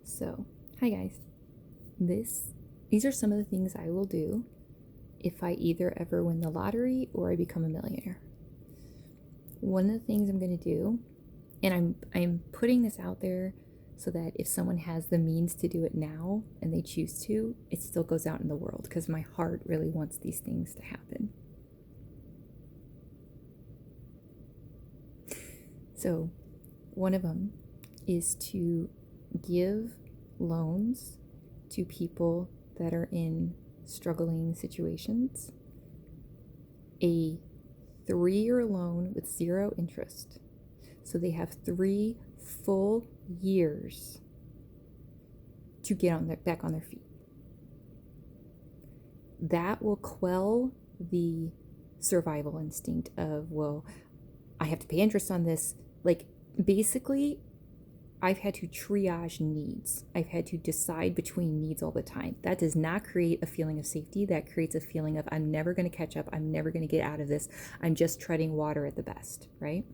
So, hi guys. These are some of the things I will do if I either ever win the lottery or I become a millionaire. One of the things I'm going to do, and I'm putting this out there so that if someone has the means to do it now and they choose to, it still goes out in the world because my heart really wants these things to happen. So, one of them is to give loans to people that are in struggling situations. A 3-year loan with 0 interest. So they have 3 full years to get back on their feet. That will quell the survival instinct of, well, I have to pay interest on this. Like, basically, I've had to triage needs. I've had to decide between needs all the time. That does not create a feeling of safety. That creates a feeling of, I'm never going to catch up. I'm never going to get out of this. I'm just treading water at the best, right?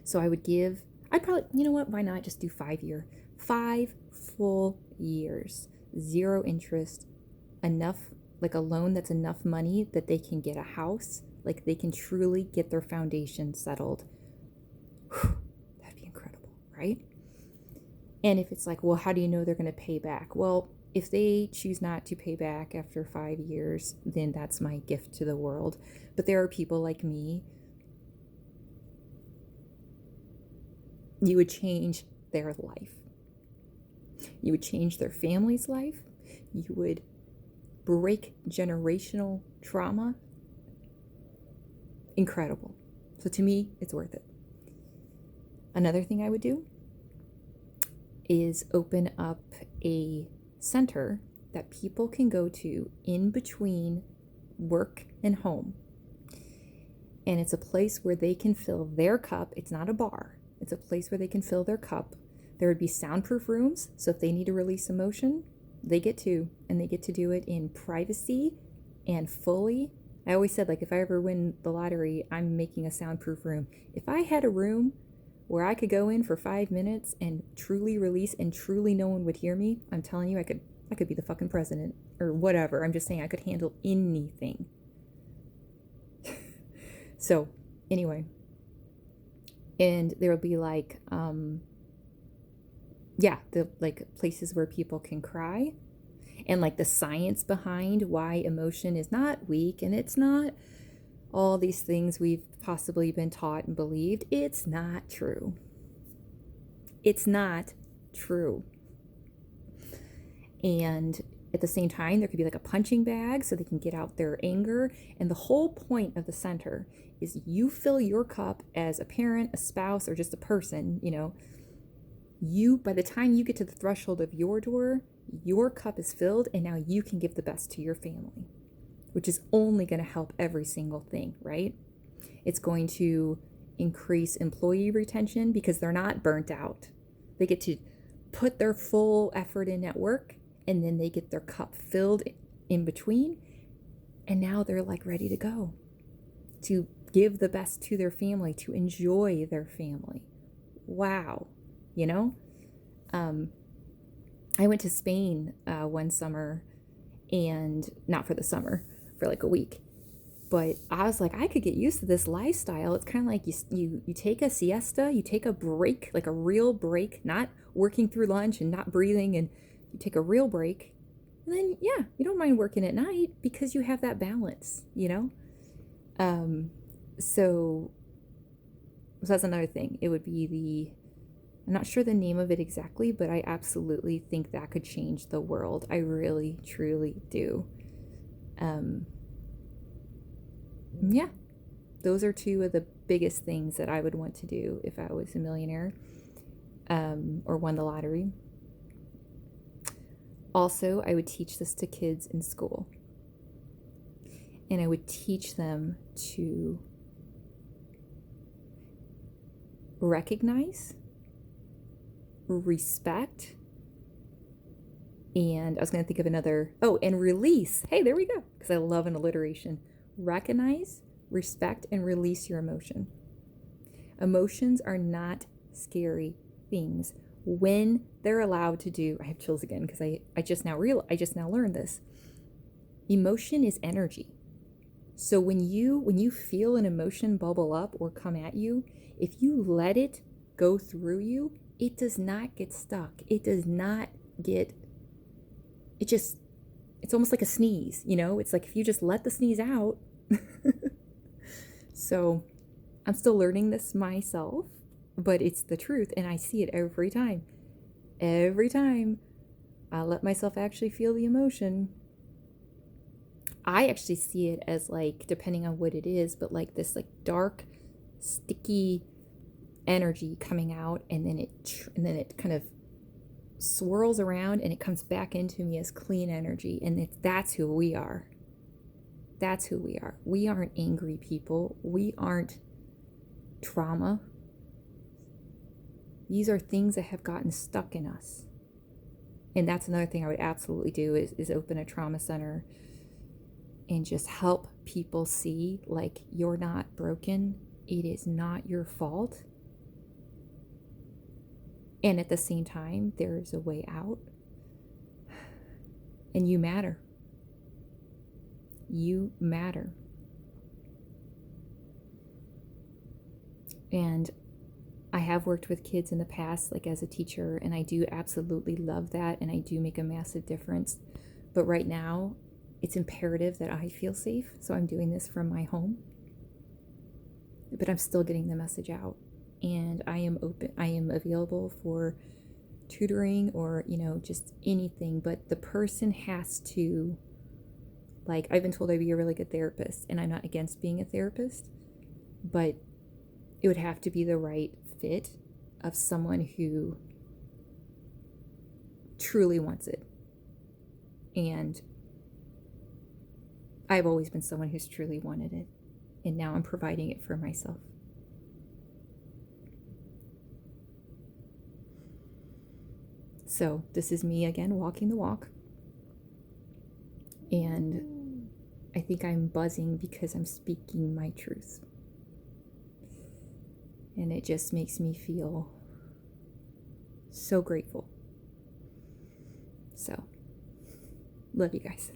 So I'd probably, you know what? Why not just do 5 full years, 0 interest, enough, like a loan that's enough money that they can get a house, like they can truly get their foundation settled. That'd be incredible, right? And if it's like, well, how do you know they're going to pay back? Well, if they choose not to pay back after 5 years, then that's my gift to the world. But there are people like me. You would change their life. You would change their family's life. You would break generational trauma. Incredible. So to me, it's worth it. Another thing I would do is open up a center that people can go to in between work and home. And it's a place where they can fill their cup. It's not a bar. It's a place where they can fill their cup. There would be soundproof rooms. So if they need to release emotion, they get to, and they get to do it in privacy and fully. I always said, like, if I ever win the lottery, I'm making a soundproof room. If I had a room where I could go in for 5 minutes and truly release and truly no one would hear me, I'm telling you, I could be the fucking president or whatever. I'm just saying I could handle anything. So anyway, and there'll be like, the like places where people can cry, and like the science behind why emotion is not weak and it's not all these things we've possibly been taught and believed. It's not true. It's not true. And at the same time, there could be like a punching bag so they can get out their anger. And the whole point of the center is you fill your cup as a parent, a spouse, or just a person, by the time you get to the threshold of your door, your cup is filled, and now you can give the best to your family, which is only going to help every single thing, right? It's going to increase employee retention because they're not burnt out. They get to put their full effort in at work, and then they get their cup filled in between, and now they're like ready to go, to give the best to their family, to enjoy their family. Wow. I went to Spain one summer, and not for the summer, for like a week. But I was like, I could get used to this lifestyle. It's kind of like you take a siesta, you take a break, like a real break, not working through lunch and not breathing, and you take a real break. And then, yeah, you don't mind working at night because you have that balance, So that's another thing. It would be I'm not sure the name of it exactly, but I absolutely think that could change the world. I really, truly do. Yeah, those are 2 of the biggest things that I would want to do if I was a millionaire, or won the lottery. Also, I would teach this to kids in school. And I would teach them to recognize, respect, and I was going to think of another, and release. Hey, there we go, because I love an alliteration. Recognize, respect, and release your emotion. Emotions are not scary things. when they're allowed to do, I have chills again because I just now learned this. Emotion is energy. So when you feel an emotion bubble up or come at you, if you let it go through you, it does not get stuck. It does not get, it's almost like a sneeze, It's like if you just let the sneeze out. So I'm still learning this myself, but it's the truth, and I see it every time. Every time I let myself actually feel the emotion, I actually see it as like, depending on what it is, but like this like dark, sticky energy coming out, and then it kind of swirls around and it comes back into me as clean energy, and that's who we are. That's who we are. We aren't angry people. We aren't trauma. These are things that have gotten stuck in us. And that's another thing I would absolutely do is open a trauma center and just help people see, like, you're not broken. It is not your fault. And at the same time, there is a way out. And you matter. You matter. And I have worked with kids in the past, like as a teacher, and I do absolutely love that, and I do make a massive difference. But right now, it's imperative that I feel safe, so I'm doing this from my home. But I'm still getting the message out, and I am available for tutoring or, just anything, but the person has to, like, I've been told I'd be a really good therapist, and I'm not against being a therapist, but it would have to be the right fit of someone who truly wants it. And I've always been someone who's truly wanted it, and now I'm providing it for myself. So this is me again, walking the walk. And I think I'm buzzing because I'm speaking my truth. And it just makes me feel so grateful. So, love you guys.